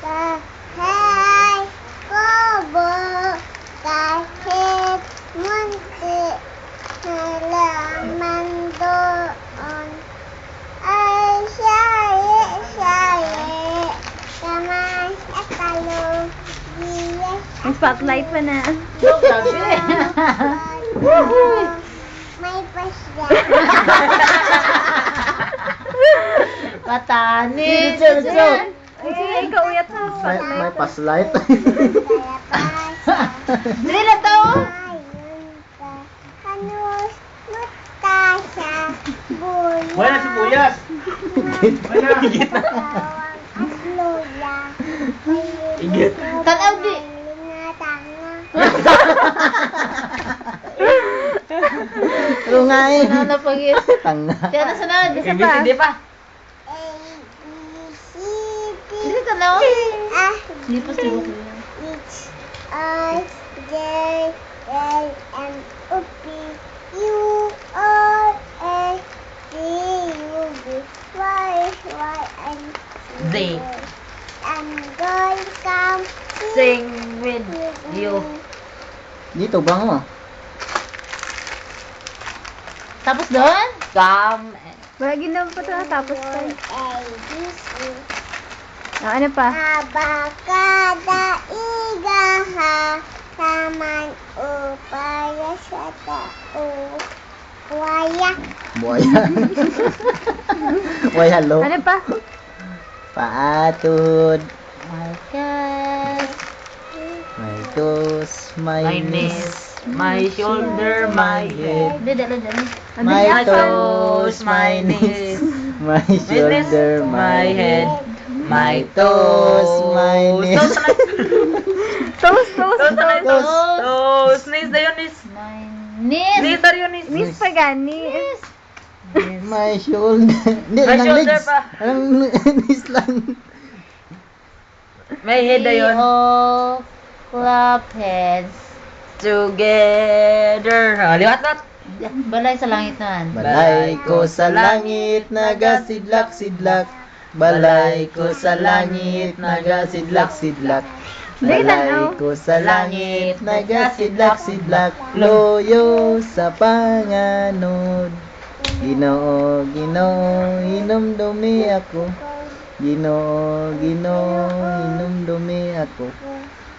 Kahit kubo, kahit munti, halaman doon ay syaye-syaye, kamay at kalugiya. Ang spotlight pa na. May pasya. Patani. Ay, ikaw uyat sa May spotlight. paslight. Kaya pasya. Dili na to. Ayun ka, kanus, mutasya, buya. Wala si Buyas. Wala. Higit na. Bawang at luya. Higit. Tanaw di. Tanga. Rungay. Ano na pag-is? Tanga. Kaya na sunod, isa Ibig pa. hindi pa. A, B, C, D, Hindi ka na. ah, Hindi pa sila ko. H, I, J, L, M, O, P, Q, R, S, T, U, V, Y, and Z. I'm going to come Sing with you. Dito ba mo? Tapos doon? Come. Bagay na pa ito natapos tayo. A, B, C. Ano pa? Abakada igaha taman upaya sa tao. Waya. Buaya. Buaya lo. Ano pa? Paatod. My cat. My toes. My My knees. knees. My shoulder, my head. Hindi, dalo. My My toes. toes, my knees. My shoulder. My head. My toes. My knees. Toast, toast, Toes, toast. toes. Knees na yun, knees. My knees. Knees na yun, knees. Miss Pagani. My shoulder. Hindi, My anong shoulder legs. pa. Anong knees lang. May head na yun. Oh, clap heads. Together. Liwat. Balay sa langit naman. Balay ko sa langit, nagasidlak-sidlak. Balay ko sa langit, nagasidlak-sidlak. Balay ko sa langit, nagasidlak-sidlak. Loyo sa panganod. Ginoo, Ginoo, hinumdumi ako. Ginoo, Ginoo, hinumdumi ako.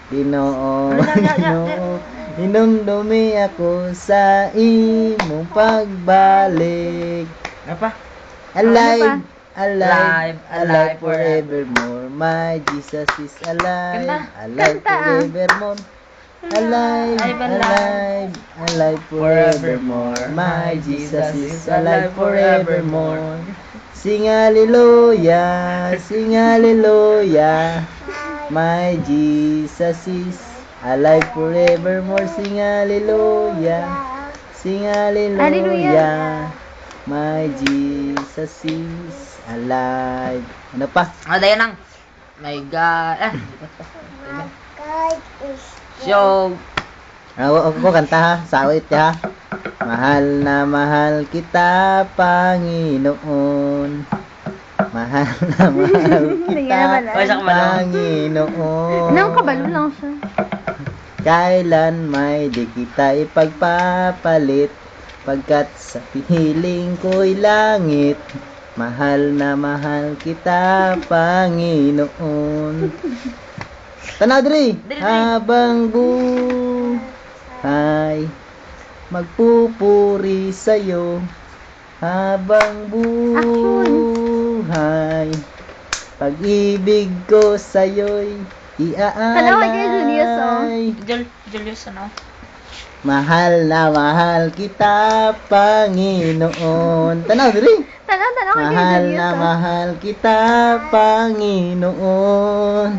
Ginoo, Ginoo, hinumdumi ako sa imong pagbalik. Apa? Alive, alive, Alive, alive alive forevermore. My Jesus is alive, Kanta. alive Kanta, ah. forevermore. Alive, Alive, alive, alive forevermore. My Jesus is alive forevermore. Sing hallelujah, sing hallelujah. My Jesus is alive forevermore. Sing hallelujah, sing hallelujah. My Jesus is alive. Ano pa? Dayan nang. My God. God is So, Ako kanta ha, sawit ha. Mahal na mahal kita, Panginoon. Mahal na mahal Hindi kita, nga naman, ah. Ay, sa kabalo. Panginoon. Anong kabalo lang siya? Kailan may di kita ipagpapalit, pagkat sa piling ko'y langit. Mahal na mahal kita, Panginoon. Tanaw diri, Diri. habang buhay, magpupuri sa'yo. Habang buhay, pag-ibig ko sa'yo'y Hello, kay Julius, oh. iaalay. Julius, ano? Mahal na mahal kita, Panginoon. Tanaw diri. Tanong kay Mahal Julius. na oh. mahal kita, Panginoon.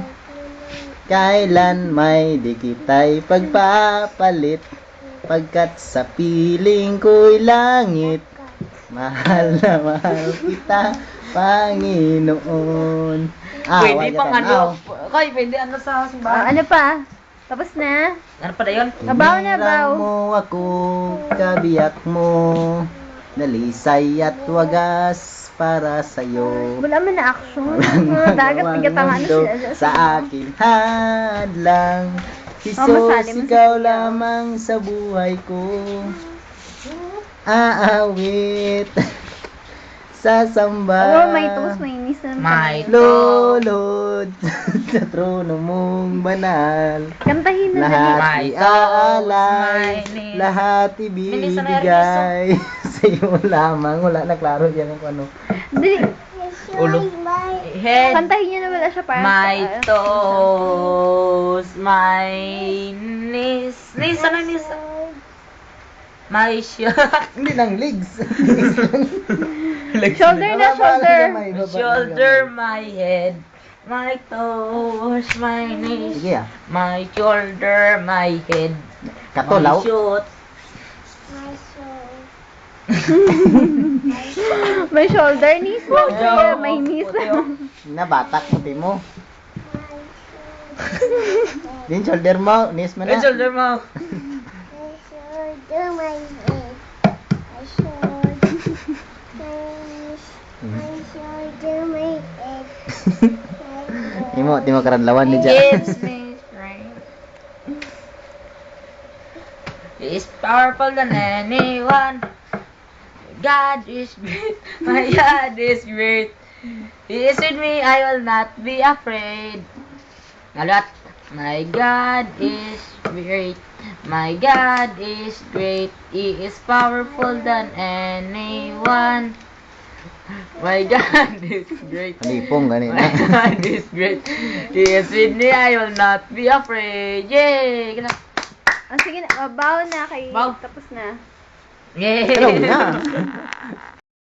Kailan may di kita'y pagpapalit, pagkat sa piling ko'y langit. Mahal na mahal kita, Panginoon. Pwede wag pang ka ano. tanaw. Kay, pwede ano sa simbahan. Ano pa? Tapos na? Ano pa na yun? Kabaw na, baw. Hinirang mo ako, kabiyak mo, dalisay at wagas, para sa'yo. Wala man na action. Walang Dagat, magawang tigatangan mundo sila. sa akin hadlang. Jesus, masali mo sa ikaw iyo. lamang sa buhay ko. Aawit. Sasamba. Oh, may toast, may inis na. May Lolod sa trono mong banal. Kantahin na Lahat May iaalay, toast, may lahat Minsan na ibibigay sa iyo lamang. Wala na klaro yan kung ano. Dali. Ulo. Head. Kantahin niyo na wala siya para My toes, my knees. Knees, ano knees? My shirt. Hindi ng legs. Shoulder na, shoulder. Shoulder, my head. My toes, my knees. Sige ah. My shoulder, my head. Katulaw. My shoot. My soul. May shoulder, knees lang. Wow. Kaya may knees Puti, lang. Nabatak puti mo. My soul. Din shoulder mo. Knees mo My na. shoulder mo. My shoulder, my head. My shoulder, my shoulder, my head. Di mo karadlawan ni Gives me strength. He is powerful than anyone. God is great. My God is great. He is with me. I will not be afraid. Nalat. My God is great. My God is great. He is powerful than anyone. My God is great. Palipong My ganina. God is great. He is with me. I will not be afraid. Yay! Ah, sige na, babaw na kay Baw. tapos na. Yay! Hello na.